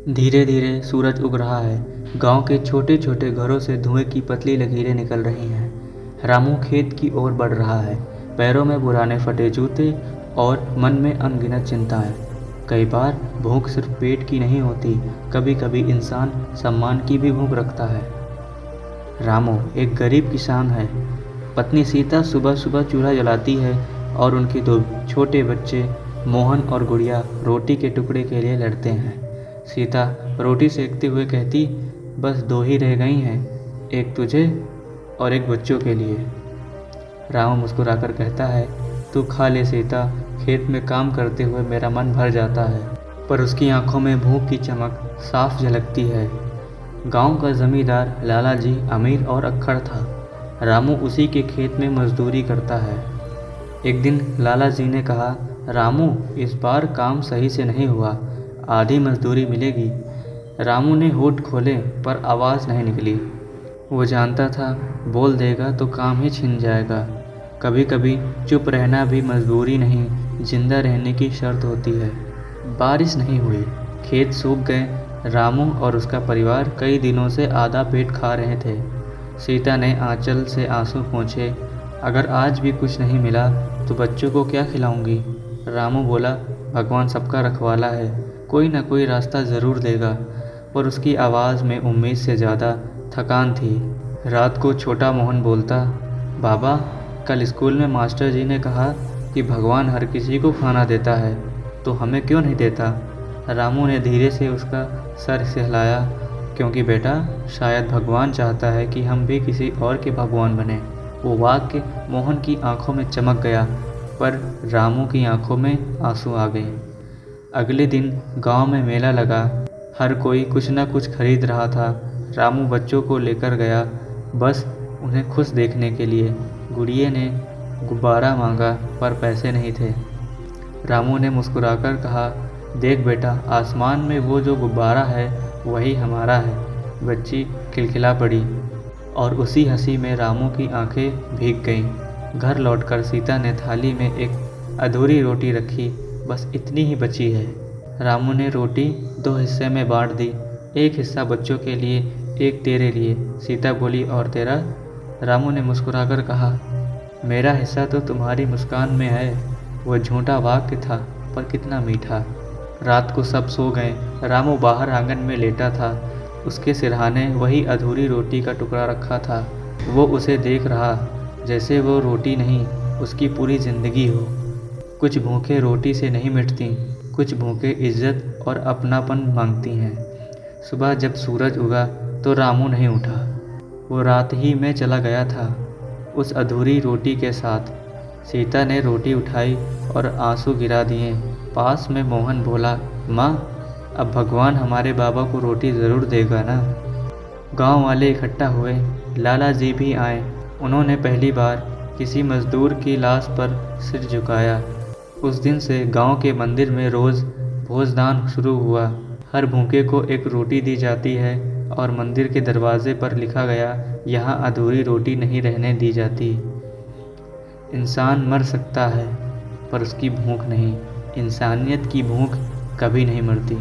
धीरे धीरे सूरज उग रहा है। गांव के छोटे छोटे घरों से धुएं की पतली लकीरें निकल रही हैं। रामू खेत की ओर बढ़ रहा है, पैरों में पुराने फटे जूते और मन में अनगिनत चिंताएं। कई बार भूख सिर्फ पेट की नहीं होती, कभी कभी इंसान सम्मान की भी भूख रखता है। रामू एक गरीब किसान है। पत्नी सीता सुबह सुबह चूल्हा जलाती है और उनके दो छोटे बच्चे मोहन और गुड़िया रोटी के टुकड़े के लिए लड़ते हैं। सीता रोटी सेकते हुए कहती, बस दो ही रह गई हैं, एक तुझे और एक बच्चों के लिए। रामू मुस्कुराकर कहता है, तू खा ले सीता, खेत में काम करते हुए मेरा मन भर जाता है। पर उसकी आंखों में भूख की चमक साफ झलकती है। गांव का जमींदार लाला जी अमीर और अक्खड़ था। रामू उसी के खेत में मजदूरी करता है। एक दिन लाला जी ने कहा, रामू इस बार काम सही से नहीं हुआ, आधी मजदूरी मिलेगी। रामू ने होठ खोले पर आवाज़ नहीं निकली। वो जानता था बोल देगा तो काम ही छिन जाएगा। कभी कभी चुप रहना भी मजबूरी नहीं, जिंदा रहने की शर्त होती है। बारिश नहीं हुई, खेत सूख गए। रामू और उसका परिवार कई दिनों से आधा पेट खा रहे थे। सीता ने आंचल से आंसू पोंछे, अगर आज भी कुछ नहीं मिला तो बच्चों को क्या खिलाऊंगी। रामू बोला, भगवान सबका रखवाला है, कोई ना कोई रास्ता ज़रूर देगा। पर उसकी आवाज़ में उम्मीद से ज़्यादा थकान थी। रात को छोटा मोहन बोलता, बाबा कल स्कूल में मास्टर जी ने कहा कि भगवान हर किसी को खाना देता है, तो हमें क्यों नहीं देता। रामू ने धीरे से उसका सर सहलाया, क्योंकि बेटा शायद भगवान चाहता है कि हम भी किसी और के भगवान बने। वो वाक्य मोहन की आंखों में चमक गया, पर रामू की आंखों में आंसू आ गए। अगले दिन गांव में मेला लगा। हर कोई कुछ न कुछ खरीद रहा था। रामू बच्चों को लेकर गया, बस उन्हें खुश देखने के लिए। गुड़िया ने गुब्बारा मांगा पर पैसे नहीं थे। रामू ने मुस्कुराकर कहा, देख बेटा, आसमान में वो जो गुब्बारा है वही हमारा है। बच्ची खिलखिला पड़ी और उसी हंसी में रामू की आंखें भीग गईं। घर लौटकर सीता ने थाली में एक अधूरी रोटी रखी, बस इतनी ही बची है। रामू ने रोटी दो हिस्से में बांट दी, एक हिस्सा बच्चों के लिए, एक तेरे लिए। सीता बोली, और तेरा? रामू ने मुस्कुराकर कहा, मेरा हिस्सा तो तुम्हारी मुस्कान में है। वह झूठा वाक्य था पर कितना मीठा। रात को सब सो गए। रामू बाहर आंगन में लेटा था। उसके सिरहाने वही अधूरी रोटी का टुकड़ा रखा था। वो उसे देख रहा जैसे वो रोटी नहीं, उसकी पूरी ज़िंदगी हो। कुछ भूखे रोटी से नहीं मिटती, कुछ भूखे इज्जत और अपनापन मांगती हैं। सुबह जब सूरज उगा तो रामू नहीं उठा। वो रात ही में चला गया था, उस अधूरी रोटी के साथ। सीता ने रोटी उठाई और आंसू गिरा दिए। पास में मोहन बोला, माँ अब भगवान हमारे बाबा को रोटी ज़रूर देगा ना। गांव वाले इकट्ठा हुए। लाला जी भी आए। उन्होंने पहली बार किसी मजदूर की लाश पर सिर झुकाया। उस दिन से गांव के मंदिर में रोज़ भोजदान शुरू हुआ। हर भूखे को एक रोटी दी जाती है और मंदिर के दरवाजे पर लिखा गया, यहाँ अधूरी रोटी नहीं रहने दी जाती। इंसान मर सकता है पर उसकी भूख नहीं। इंसानियत की भूख कभी नहीं मरती।